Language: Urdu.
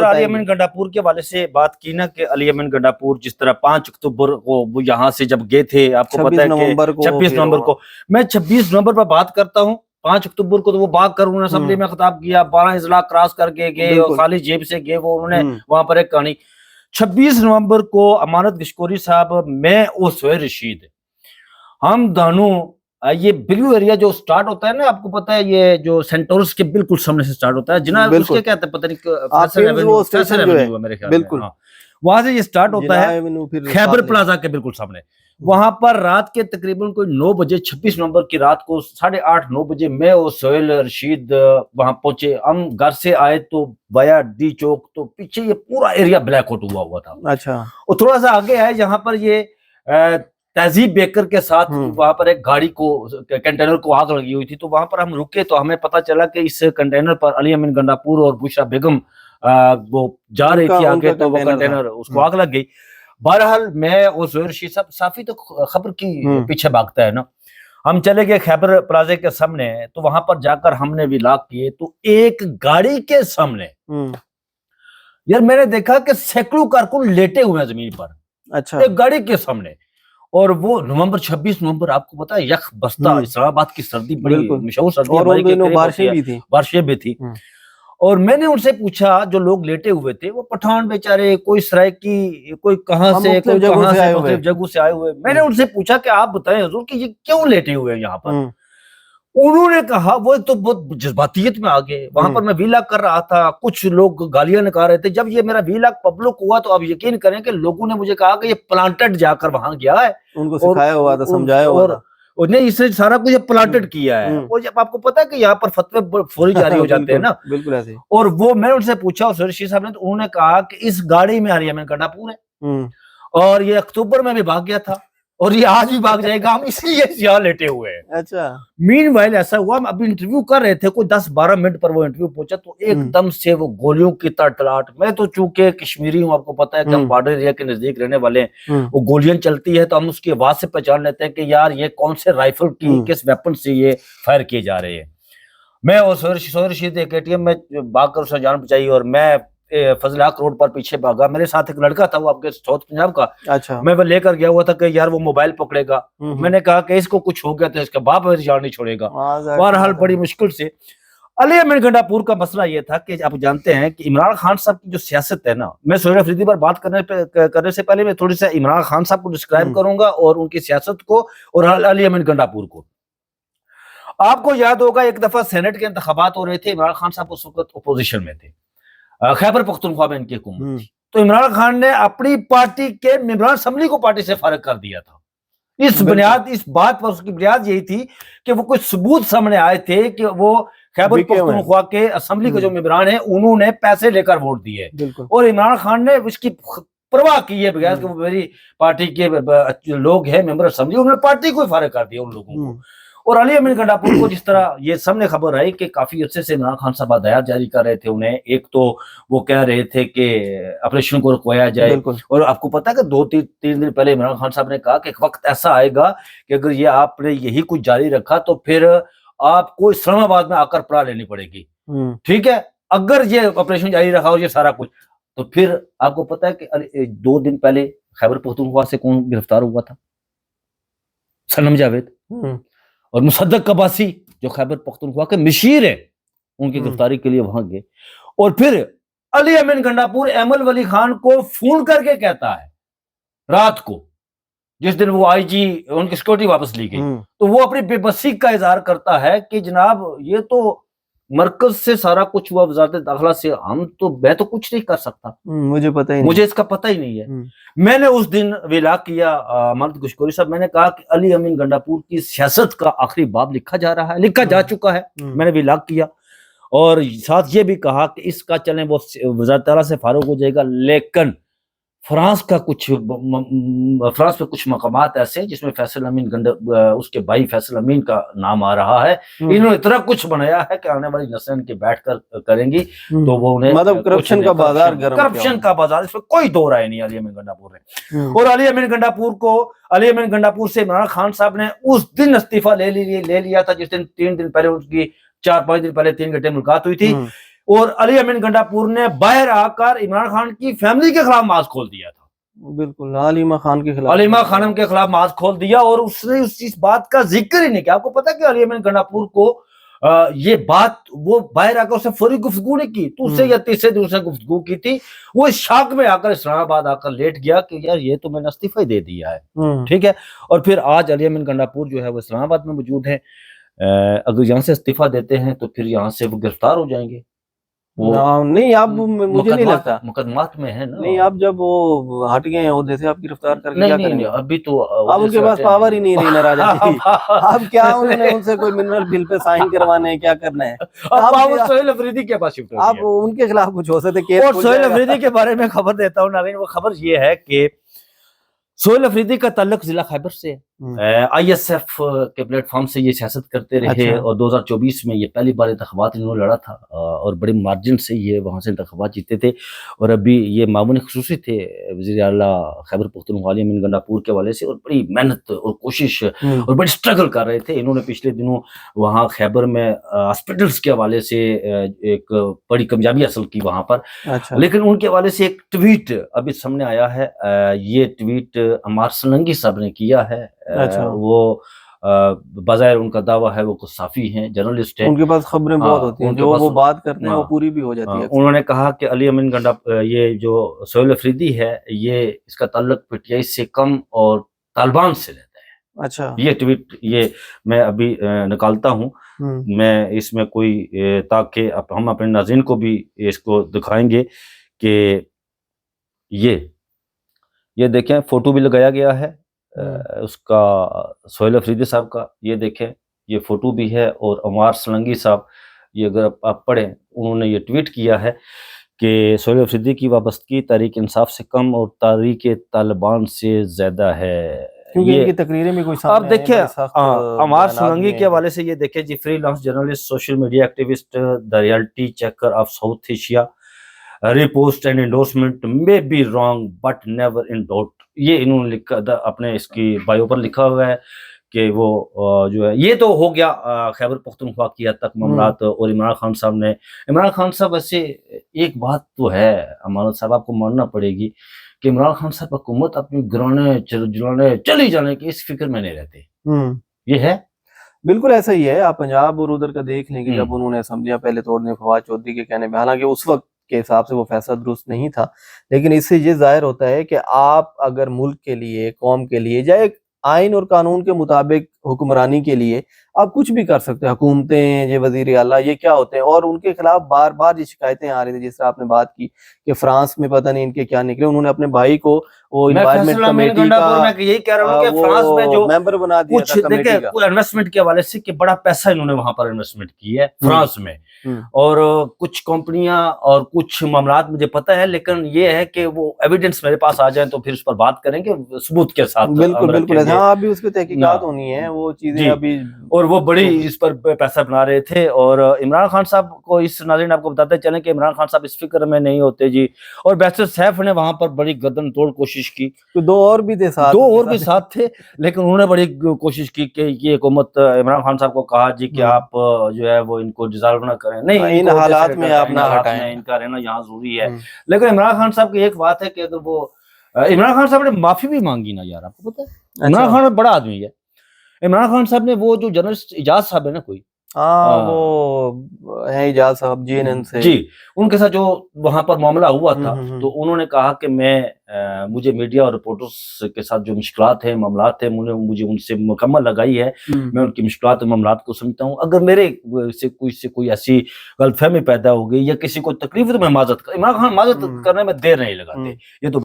طرح علی امین گنڈاپور کے حوالے سے بات کی نا کہ علی امین گنڈاپور جس طرح 5 اکتوبر کو وہ یہاں سے جب گئے تھے، آپ کو پتا ہے کہ 26 نومبر کو، میں 26 نومبر پر بات کرتا ہوں، 5 اکتوبر کو تو وہ بھاگ کر انہوں نے اسمبلی میں خطاب کیا، 12 اضلاع کراس کر کے گئے، خالی جیب سے گئے، وہ انہوں نے وہاں پر ایک کہانی 26 نومبر کو امانت گشکوری صاحب، میں اور سہیل رشید، ہم دونوں یہ بلیو ایریا جو سٹارٹ ہوتا ہے نا، آپ کو پتا ہے یہ جو سینٹورس کے بالکل سامنے سے سٹارٹ ہوتا ہے، جناب اس کے کہتے ہیں پتہ نہیں فیصل ایونیو ہے میرے خیال میں، وہاں سے یہ سٹارٹ ہوتا ہے خیبر پلازا کے بالکل سامنے، وہاں پر رات کے تقریباً کوئی 9 بجے 26 نومبر کی رات کو 8:30 9 بجے میں اور سہیل رشید وہاں پہنچے، ہم گھر سے آئے تو بایا ڈی چوک، تو پیچھے یہ پورا ایریا بلیک آؤٹ ہوا تھا، اچھا، اور تھوڑا سا آگے آئے جہاں پر یہ تہذیب بیکر کے ساتھ وہاں پر ایک گاڑی کو کنٹینر کو آگ لگی ہوئی تھی، تو وہاں پر ہم رکے تو ہمیں پتا چلا کہ اس کنٹینر پر علی امین گنڈاپور اور بشرا بیگم وہ جا رہی تھی آگے، تو وہ کنٹینر اس کو آگ لگ گئی۔ بہرحال میں اور سہیل رشید صاحب، صافی تو خبر کی پیچھے بھاگتا ہے نا، ہم چلے گئے خیبر پلازے کے سامنے، تو وہاں پر جا کر ہم نے ولاگ کیے، تو ایک گاڑی کے سامنے یار میں نے دیکھا کہ سینکڑوں کارکن لیٹے ہوئے ہیں زمین پر، اچھا، ایک گاڑی کے سامنے، اور وہ 26 نومبر آپ کو پتا ہے یخ بستہ، اسلام آباد کی سردی بڑی مشہور سردی، اور بارشیں بھی تھی، اور میں نے ان سے پوچھا جو لوگ لیٹے ہوئے تھے، وہ پٹھان بیچارے، کوئی سرائکی، کوئی کہاں سے، کوئی کہاں سے، مختلف جگہوں سے آئے ہوئے، میں نے ان سے پوچھا کہ آپ بتائیں حضور کہ یہ کیوں لیٹے ہوئے ہیں یہاں پر؟ انہوں نے کہا، وہ تو بہت جذباتیت میں آگئے، وہاں پر میں ویلاگ کر رہا تھا، کچھ لوگ گالیاں نکال رہے تھے، جب یہ میرا ویلاگ پبلک ہوا تو آپ یقین کریں کہ لوگوں نے مجھے کہا کہ یہ پلانٹڈ جا کر وہاں گیا ہے، ان کو سکھایا ہوا تھا، سمجھایا ہوا تھا، اور نے اس نے سارا کچھ پلانٹڈ کیا ہے، اور جب آپ کو پتا ہے کہ یہاں پر فتوے فوری جاری ہو جاتے ہیں نا، بالکل ایسے، اور وہ میں نے ان سے پوچھا، اور سہیل رشید صاحب نے، تو انہوں نے کہا کہ اس گاڑی میں علی امین گنڈاپور ہے، اور یہ اکتوبر میں بھی بھاگ گیا تھا، اور یہ آج بھی بھاگ جائے گا، ہم اس لیے یہاں لیٹے ہوئے ہیں۔ اچھا، مین وائل ایسا ہوا، ہم ابھی انٹرویو کر رہے تھے، کوئی 10-12 منٹ پر وہ انٹرویو پہنچا، تو ایک دم سے وہ گولیوں کی تڑتڑاہٹ، میں تو چونکہ کشمیری ہوں، آپ کو پتا ہے کہ ہم بارڈر ایریا کے نزدیک رہنے والے ہیں، وہ گولیاں چلتی ہے تو ہم اس کی آواز سے پہچان لیتے ہیں کہ یار یہ کون سے رائفل کی کس ویپن سے یہ فائر کیے جا رہے ہیں۔ میں اور سہیل رشید ایک ATM میں بھاگ کر اس نے جان بچائی، اور میں فضل حق روڈ پر پیچھے بھاگا، میرے ساتھ ایک لڑکا تھا، وہ آپ کے ساؤتھ پنجاب کا، اچھا، میں وہ لے کر گیا ہوا تھا کہ یار وہ موبائل پکڑے گا، میں نے کہا کہ اس کو کچھ ہو گیا تو اس کا باپ میری جان نہیں چھوڑے گا۔ بہرحال بڑی مشکل سے علی امین گنڈاپور کا مسئلہ یہ تھا کہ آپ جانتے ہیں کہ عمران خان صاحب کی جو سیاست ہے نا، میں سہیل افریدی پر بات کرنے سے پہلے میں تھوڑی سا عمران خان صاحب کو ڈسکرائب کروں گا، اور ان کی سیاست کو، اور علی امین گنڈاپور کو۔ آپ کو یاد ہوگا ایک دفعہ سینٹ کے انتخابات ہو رہے تھے، عمران خان صاحب اس وقت اپوزیشن میں تھے، خیبر پختونخوا میں ان کی حکومت تھی، تو عمران خان نے اپنی پارٹی کے ممبران اسمبلی کو پارٹی سے فارغ کر دیا تھا، اس بات پر اس کی بنیاد یہی تھی کہ وہ کچھ ثبوت سامنے آئے تھے کہ وہ خیبر پختونخوا کے اسمبلی کے جو ممبران ہیں انہوں نے پیسے لے کر ووٹ دیے، اور عمران خان نے اس کی پرواہ کی ہے بغیر کہ وہ میری پارٹی کے لوگ ہیں ممبر اسمبلی، انہوں نے پارٹی کو فارغ کر دیا ان لوگوں کو۔ اور علی امین گنڈاپور کو جس طرح یہ سامنے خبر آئی کہ کافی عرصے سے عمران خان صاحب ہدایات جاری کر رہے تھے انہیں، ایک تو وہ کہہ رہے تھے کہ آپریشن کو رکوایا جائے، اور آپ کو پتا ہے کہ 2-3 دن پہلے عمران خان صاحب نے کہا کہ ایک وقت ایسا آئے گا کہ اگر یہ آپ نے یہی کچھ جاری رکھا تو پھر آپ کو اسلام آباد میں آ کر پڑا لینی پڑے گی، ٹھیک ہے، اگر یہ آپریشن جاری رکھا اور یہ سارا کچھ، تو پھر آپ کو پتا ہے کہ 2 دن پہلے خیبر پختونخوا سے کون گرفتار ہوا تھا؟ صنم جاوید، اور مصدق عباسی جو خیبر پختونخوا کے مشیر ہیں، ان کی گرفتاری کے لیے وہاں گئے، اور پھر علی امین گنڈاپور ایمل ولی خان کو فون کر کے کہتا ہے رات کو، جس دن وہ IG ان کی سیکورٹی واپس لی گئی، تو وہ اپنی بے بسی کا اظہار کرتا ہے کہ جناب یہ تو مرکز سے سارا کچھ ہوا، وزارت داخلہ سے، میں تو کچھ نہیں کر سکتا، مجھے اس کا پتہ ہی نہیں ہے۔ میں نے اس دن ویلاگ کیا امانت گشکوری صاحب، میں نے کہا کہ علی امین گنڈاپور کی سیاست کا آخری باب لکھا جا چکا ہے، میں نے ویلاگ کیا، اور ساتھ یہ بھی کہا کہ اس کا چلیں وہ وزارت اعلیٰ سے فارغ ہو جائے گا، لیکن فرانس پہ کچھ مقامات ایسے جس میں فیصل امین اس کے بھائی فیصل امین کا نام آ رہا ہے، انہوں نے اتنا کچھ بنایا ہے کہ آنے والی نسلیں ان کے بیٹھ کر کریں گی، تو وہ انہیں مطلب کرپشن کا بازار، اس میں کوئی دو رائے نہیں علی امین گنڈاپور نے۔ اور علی امین گنڈاپور سے عمران خان صاحب نے اس دن استعفیٰ لے لیا تھا، جس دن 3 دن پہلے ان کی 4-5 دن پہلے 3 گھنٹے ملاقات ہوئی تھی، اور علی امین گنڈاپور نے باہر آ کر عمران خان کی فیملی کے خلاف مارچ کھول دیا تھا، بالکل حلیمہ خان کے خلاف، حلیمہ خانم کے خلاف مارچ کھول دیا، اور اس نے اس بات کا ذکر ہی نہیں کیا. آپ کو پتا ہے کہ علی امین گنڈاپور کو یہ بات وہ باہر آ کر اس نے فوری گفتگو نہیں کی، دوسرے یا تیسرے دن اس نے گفتگو کی تھی. وہ اس شاک میں آ کر اسلام آباد آ کر لیٹ گیا کہ یار یہ تو میں نے استعفی دے دیا ہے، ٹھیک ہے. اور پھر آج علی امین گنڈاپور جو ہے وہ اسلام آباد میں موجود ہیں. اگر یہاں سے استعفی دیتے ہیں تو پھر یہاں سے وہ گرفتار ہو جائیں گے. نہیں اب مجھے نہیں لگتا مقدمات میں ہے نا. نہیں اب جب وہ ہٹ گئے ہیں عہدے سے، اب گرفتار کر کے کیا کریں گے؟ ابھی تو اب ان کے پاس پاور ہی نہیں رہی نا راجا جی. اب کیا انہوں نے ان سے کوئی منرل بل پہ سائن کروانے ہیں، کیا کرنا ہے؟ اب سہیل افریدی کے پاس شفٹ ہو گئی ہے. اب ان کے خلاف کچھ ہو سکتے. اور سہیل افریدی کے بارے میں خبر دیتا ہوں ناظرین. وہ خبر یہ ہے کہ سہیل افریدی کا تعلق ضلع خیبر سے، آئی ایس ایف کے پلیٹ فارم سے یہ سیاست کرتے رہے، اور 2024 میں یہ پہلی بار انتخابات انہوں نے لڑا تھا، اور بڑے مارجن سے یہ وہاں سے انتخابات جیتے تھے. اور ابھی یہ معاون خصوصی تھے وزیر اعلیٰ خیبر پختونخوا علی امین گنڈاپور کے حوالے سے، اور بڑی محنت اور کوشش اور بڑی اسٹرگل کر رہے تھے. انہوں نے پچھلے دنوں وہاں خیبر میں ہاسپٹلس کے حوالے سے ایک بڑی کامیابی حاصل کی وہاں پر. لیکن ان کے حوالے سے ایک ٹویٹ ابھی سامنے آیا ہے. یہ ٹویٹ عمار سلنگی صاحب نے کیا ہے. وہ بظاہر ان کا دعویٰ ہے وہ صحافی ہیں، جرنلسٹ ہیں، ان کے پاس خبریں بہت ہوتی ہیں، جو وہ بات کرتے ہیں وہ پوری بھی ہو جاتی ہے. انہوں نے کہا کہ علی امین یہ جو سہیل افریدی ہے یہ اس کا تعلق پی ٹی آئی سے کم اور طالبان سے لیتا ہے. اچھا، یہ ٹویٹ یہ میں ابھی نکالتا ہوں، میں اس میں کوئی تاکہ ہم اپنے ناظرین کو بھی اس کو دکھائیں گے کہ یہ دیکھیں فوٹو بھی لگایا گیا ہے اس کا سہیل افریدی صاحب کا. یہ دیکھیں یہ فوٹو بھی ہے. اور عمار سلنگی صاحب یہ اگر آپ پڑھیں انہوں نے یہ ٹویٹ کیا ہے کہ سہیل افریدی کی وابستگی تحریک انصاف سے کم اور تحریک طالبان سے زیادہ ہے. یہ کی تقریریں میں کوئی آپ دیکھیں عمار سلنگی کے حوالے سے یہ دیکھیں جی، freelance journalist, social media activist, the reality checker of South Asia, repost and endorsement may be wrong but never in doubt. یہ انہوں نے لکھا اپنے اس کی بایو پر لکھا ہوا ہے کہ وہ جو ہے یہ تو ہو گیا خیبر پختونخوا کی حد تک معاملات. اور عمران خان صاحب ویسے ایک بات تو ہے امانت صاحب، آپ کو ماننا پڑے گی کہ عمران خان صاحب حکومت اپنی گرانے جلانے چلی جانے کی اس فکر میں نہیں رہتے. یہ ہے بالکل ایسا ہی ہے. آپ پنجاب اور ادھر کا دیکھ لیں کہ جب انہوں نے اسمبلیاں پہلے توڑنے فواد چودھری کے کہنے میں، حالانکہ اس وقت کے حساب سے وہ فیصلہ درست نہیں تھا، لیکن اس سے یہ ظاہر ہوتا ہے کہ آپ اگر ملک کے لیے، قوم کے لیے، یا ایک آئین اور قانون کے مطابق حکمرانی کے لیے آپ کچھ بھی کر سکتے ہیں. حکومتیں، یہ وزیر اعلیٰ، یہ کیا ہوتے ہیں. اور ان کے خلاف بار بار یہ شکایتیں آ رہی تھیں، جس طرح آپ نے بات کی کہ فرانس میں پتہ نہیں ان کے کیا نکلے. انہوں نے اپنے بھائی کو وہ انوائرمنٹ کمیٹی کا ممبر بنا دیا تھا کمیٹی کا. انویسٹمنٹ کے حوالے سے کہ بڑا پیسہ انہوں نے وہاں پر انویسٹمنٹ کی ہے فرانس میں، اور کچھ کمپنیاں اور کچھ معاملات مجھے پتہ ہے، لیکن یہ ہے کہ وہ ایویڈنس میرے پاس آ جائیں تو پھر اس پر بات کریں گے ثبوت کے ساتھ. بالکل ہاں، ابھی اس کی تحقیقات ہونی ہے وہ چیزیں ابھی. اور وہ بڑی اس پر پیسہ بنا رہے تھے. اور عمران خان صاحب کو اس ناظرین آپ کو بتاتے چلیں کہ عمران خان صاحب اس فکر میں نہیں ہوتے جی. اور بیرسٹر سیف نے وہاں پر بڑی گردن توڑ کوشش کی، دو اور بھی ساتھ تھے، لیکن انہوں نے بڑی کوشش کی کہ یہ حکومت عمران خان صاحب کو کہا جی کہ آپ جو ہے وہ ان کو ڈیزالو نہ کریں، نہیں ان حالات میں آپ نہ ہٹائیں، ان کا رہنا یہاں ضروری ہے. لیکن عمران خان صاحب کی ایک بات ہے کہ اگر وہ عمران خان صاحب نے معافی بھی مانگی نا یار، آپ کو پتہ ہے عمران خان بڑا آدمی ہے. عمران خان صاحب نے وہ جو جرنلسٹ اجاز صاحب ہے نا کوئی، وہ ہے اجاز صاحب JNN سے، جی، ان کے ساتھ جو وہاں پر معاملہ ہوا تھا تو انہوں نے کہا کہ مجھے میڈیا اور رپورٹرز کے ساتھ جو مشکلات ہیں، معاملات ہیں، مجھے ان سے مکمل لگائی ہے. میں ان کی مشکلات اور معاملات کو سمجھتا ہوں. اگر میرے سے کوئی ایسی غلط فہمی پیدا ہو گئی یا کسی کو تکلیف تو میں معذرت عمران خان معذرت کرنے میں دیر نہیں لگاتے. یہ تو